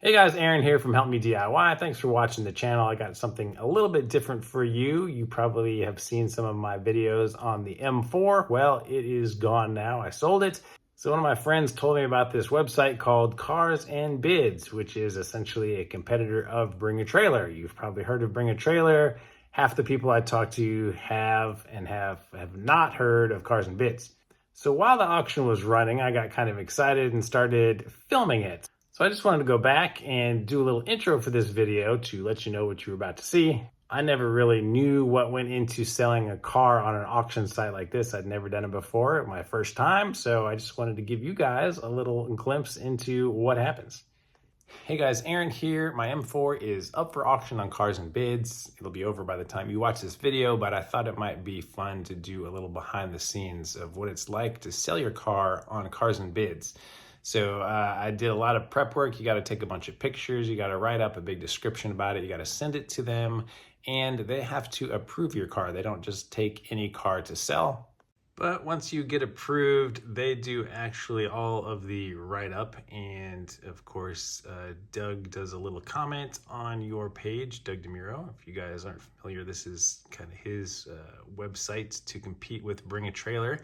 Hey guys, Aaron here from Help Me DIY. Thanks for watching the channel. I got something a little bit different for you. You probably have seen some of my videos on the M4. Well, it is gone now. I sold it. So one of my friends told me about this website called Cars and Bids, which is essentially a competitor of Bring a Trailer. You've probably heard of Bring a Trailer. Half the people I talk to have not heard of Cars and Bids. So while the auction was running, I got kind of excited and started filming it. So I just wanted to go back and do a little intro for this video to let you know what you're about to see. I never really knew what went into selling a car on an auction site like this. I'd never done it before, my first time. So I just wanted to give you guys a little glimpse into what happens. Hey guys, Aaron here. My M4 is up for auction on Cars and Bids. It'll be over by the time you watch this video, but I thought it might be fun to do a little behind the scenes of what it's like to sell your car on Cars and Bids. So I did a lot of prep work. You got to take a bunch of pictures. You got to write up a big description about it. You got to send it to them, and they have to approve your car. They don't just take any car to sell. But once you get approved, they do actually all of the write-up. And of course, Doug does a little comment on your page, Doug DeMuro. If you guys aren't familiar, this is kind of his website to compete with Bring a Trailer.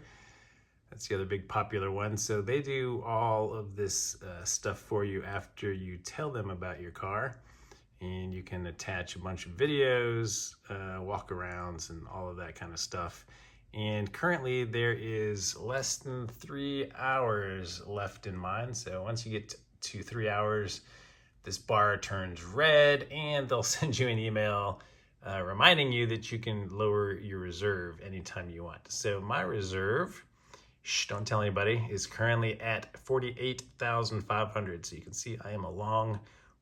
That's the other big popular one. So they do all of this stuff for you after you tell them about your car. And you can attach a bunch of videos, walk-arounds, and all of that kind of stuff. And currently there is less than 3 hours left in mine. So once you get to 3 hours, this bar turns red and they'll send you an email reminding you that you can lower your reserve anytime you want. So my reserve, don't tell anybody, is currently at 48,500. So you can see I am a long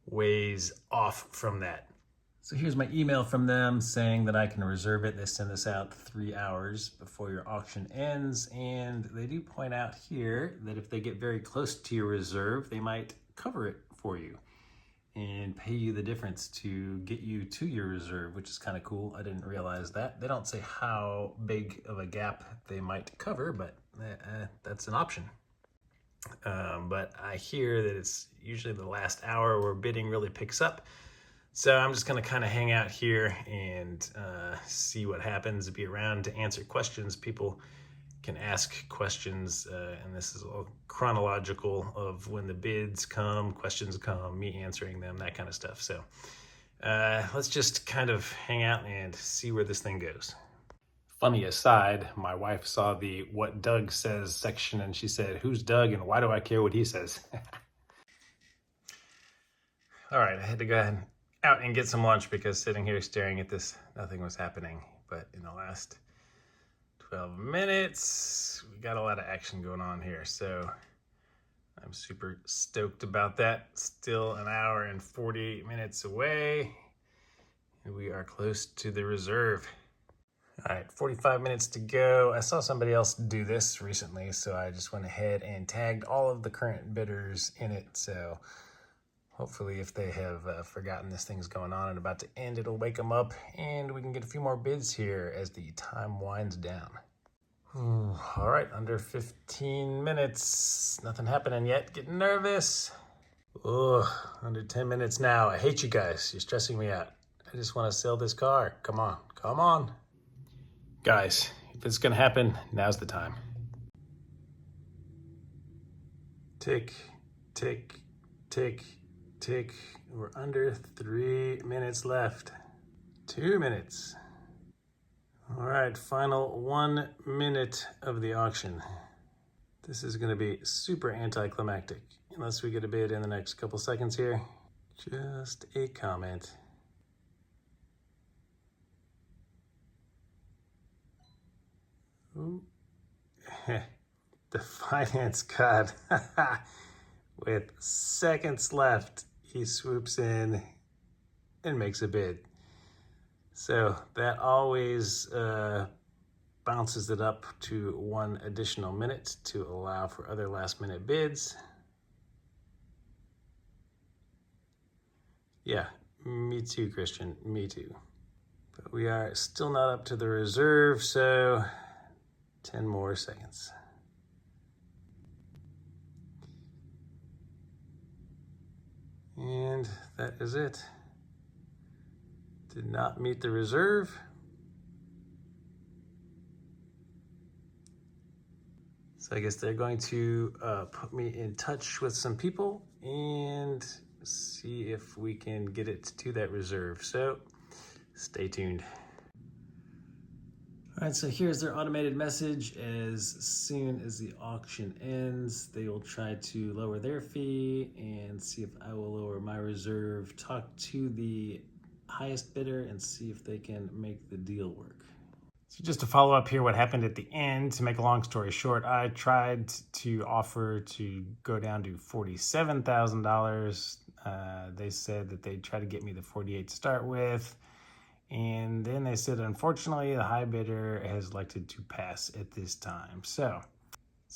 ways off from that. So here's my email from them saying that I can reserve it. They send this out 3 hours before your auction ends. And they do point out here that if they get very close to your reserve, they might cover it for you and pay you the difference to get you to your reserve, which is kind of cool. I didn't realize that. They don't say how big of a gap they might cover, but that's an option. But I hear that it's usually the last hour where bidding really picks up. So I'm just gonna kind of hang out here and see what happens, be around to answer questions. People can ask questions, and this is all chronological of when the bids come, questions come, me answering them, that kind of stuff. So let's just kind of hang out and see where this thing goes. Funny aside, my wife saw the What Doug Says section and she said, "Who's Doug and why do I care what he says?" All right, I had to go ahead out and get some lunch because sitting here staring at this, nothing was happening. But in the last 12 minutes, we got a lot of action going on here. So I'm super stoked about that. Still an hour and 48 minutes away. And we are close to the reserve. All right, 45 minutes to go. I saw somebody else do this recently, so I just went ahead and tagged all of the current bidders in it. So hopefully if they have forgotten this thing's going on and about to end, it'll wake them up and we can get a few more bids here as the time winds down. Ooh, all right, under 15 minutes. Nothing happening yet. Getting nervous. Ugh, under 10 minutes now. I hate you guys. You're stressing me out. I just want to sell this car. Come on, come on. Guys, if it's gonna happen, now's the time. Tick, tick, tick, tick. We're under 3 minutes left. 2 minutes. All right, final 1 minute of the auction. This is gonna be super anticlimactic unless we get a bid in the next couple seconds here. Just a comment. Ooh. The finance god. With seconds left, he swoops in and makes a bid. So that always bounces it up to 1 additional minute to allow for other last minute bids. Yeah, me too, Christian, me too. But we are still not up to the reserve, so 10 more seconds. And And that is it. Did not meet the reserve. So I guess they're going to put me in touch with some people and see if we can get it to that reserve. So stay tuned. All right, so here's their automated message. As soon as the auction ends, they will try to lower their fee and see if I will lower my reserve, talk to the highest bidder and see if they can make the deal work. So just to follow up here, what happened at the end, to make a long story short, I tried to offer to go down to $47,000. They said that they'd try to get me the 48 to start with. And then they said, unfortunately, the high bidder has elected to pass at this time. So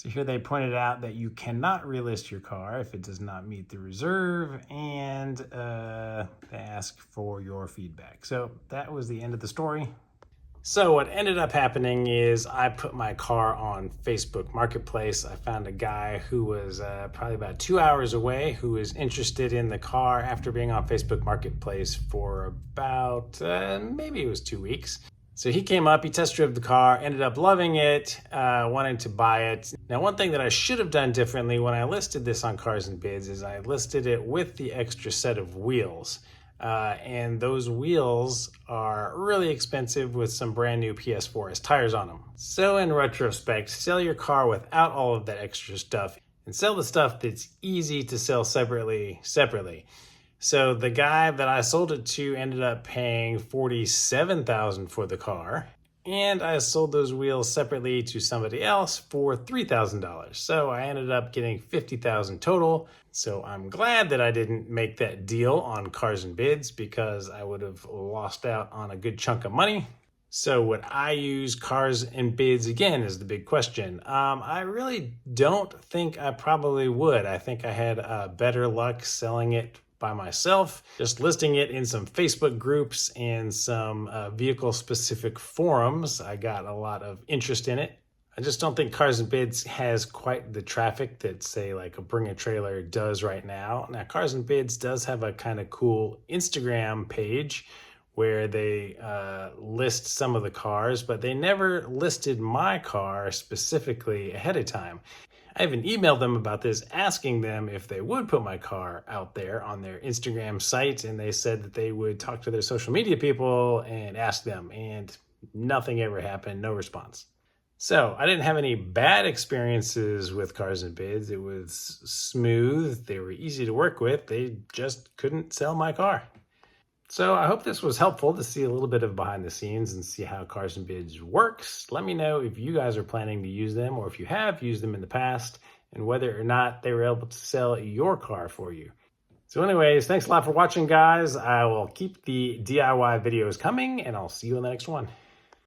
here they pointed out that you cannot relist your car if it does not meet the reserve, and they ask for your feedback. So that was the end of the story. So what ended up happening is I put my car on Facebook Marketplace. I found a guy who was probably about 2 hours away who was interested in the car after being on Facebook Marketplace for about, maybe it was 2 weeks. So he came up, he test drove the car, ended up loving it, wanting to buy it. Now, one thing that I should have done differently when I listed this on Cars and Bids is I listed it with the extra set of wheels. And those wheels are really expensive with some brand new PS4S tires on them. So in retrospect, sell your car without all of that extra stuff and sell the stuff that's easy to sell separately. So the guy that I sold it to ended up paying $47,000 for the car, and I sold those wheels separately to somebody else for $3,000. So I ended up getting $50,000 total. So I'm glad that I didn't make that deal on Cars and Bids because I would have lost out on a good chunk of money. So would I use Cars and Bids again is the big question. I really don't think I probably would. I think I had better luck selling it by myself, just listing it in some Facebook groups and some vehicle-specific forums. I got a lot of interest in it. I just don't think Cars and Bids has quite the traffic that, say, like a Bring a Trailer does right now. Now, Cars and Bids does have a kind of cool Instagram page where they list some of the cars, but they never listed my car specifically ahead of time. I even emailed them about this, asking them if they would put my car out there on their Instagram site, and they said that they would talk to their social media people and ask them, and nothing ever happened, no response. So I didn't have any bad experiences with Cars and Bids. It was smooth, they were easy to work with, they just couldn't sell my car. So I hope this was helpful to see a little bit of behind the scenes and see how Cars and Bids works. Let me know if you guys are planning to use them or if you have used them in the past and whether or not they were able to sell your car for you. So anyways, thanks a lot for watching, guys. I will keep the DIY videos coming and I'll see you in the next one.